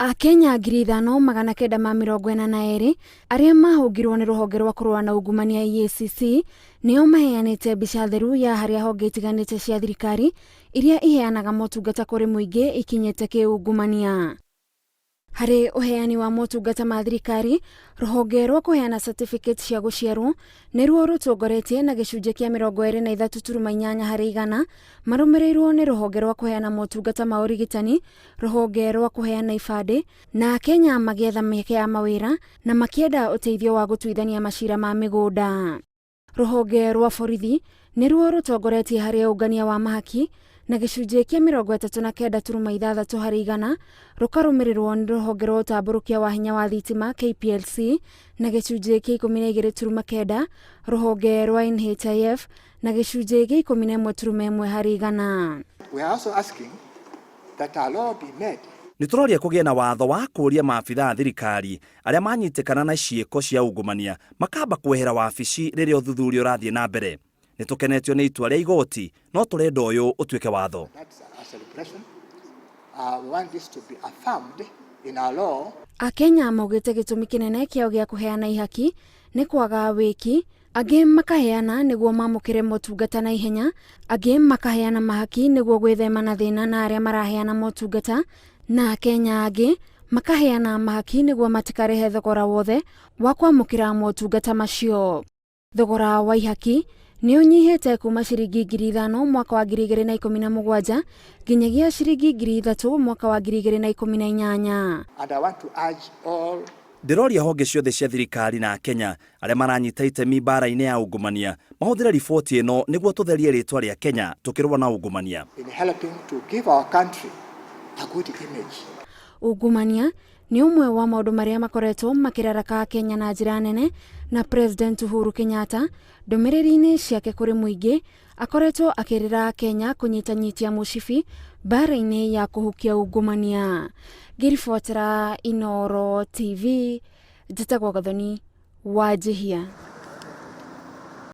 Akenya 5,942 arĩa mahũngirwo nĩ rũhonge rwa kũrũa na ungumania EACC nĩo maheanĩte mbica theru ya harĩa honge itiganĩte cia thirikari iria iheanaga motungata kũrĩ mũingĩ ikinyĩte kĩungumania. Harĩ ũheani wa motungata ma thirikari, rũhonge rwa kũheana certificate cia gũciarwo nĩruo rũtongoretie na gĩcunjĩ kĩa 23.8 harĩ igana, marũmĩrĩirwo nĩ rũhonge rwa kũheana motungata ma ũrigitani, rũhonge rwa kũheana ibandĩ, na Akenya magĩetha mĩeke ya mawĩra na makĩenda ũteithio wa gũtuithania macira ma mĩgũnda. Rũhonge rwa borithi nĩruo rũtongoretie harĩ ũngania wa mahaki na gĩcunjĩ kĩa 39.6 harĩ igana, rũkarũmĩrĩrwo nĩ rũhonge rwa ũtambũrũkia wa hinya wa thitima KPLC na gĩcunjĩ kĩa 12.9, rũhonge rwa NHIF na gĩcunjĩ kĩa 11.1 harĩ igana. We are also asking that our law be made. Nĩtũroria kũgĩa na watho wa kũũria maabitha a thirikari arĩa manyitĩkana na ciĩko cia ungumania makamba kwehera wabici rĩrĩa ũthuthuria ũrathiĩ na mbere. Nĩtũkenetio nĩ itua rĩa igoti, no tũrenda ũyũ ũtuĩke watho. Akenya maugĩte gĩtũmi kĩnene kĩao gĩa kũheana ihaki nĩ kwaga wĩki, angĩ makaheana nĩguo mamũkĩre motungata na ihenya, angĩ makaheana mahaki nĩguo gwĩthema na thĩna na arĩa maraheana motungata, na Akenya angĩ makaheana mahaki nĩguo matikarehe thogora wothe wa kwamũkĩra motungata macio. Thogora wa ihaki nĩ ũnyihĩte kuma ciringi 5,000 mwaka wa 2017 nginyagia ciringi 3,000 mwaka wa 2018. And I want to urge all Ndĩroria honge ciothe cia thirikari na Kenya arĩa maranyita itemi mbara-inĩ ya ungumania mahũthĩre riboti ĩno nĩguo tũtherie rĩtwa rĩa Kenya tũkĩrũa na ungumania. in helping to give our country a good image. Ungumania nĩ ũmwe wa maũndũ marĩa makoretwo makĩraraka Kenya na njĩra nene, na President Uhuru Kenyatta ndũmĩrĩri-inĩ ciake kũrĩ mũingĩ akoretwo akĩrĩra Kenya kũnyitanyitia mũcibi mbara-inĩ ya kũhukia ungumania. Ngĩribotera Inooro TV, njĩtagwo Gathoni Wanjihia.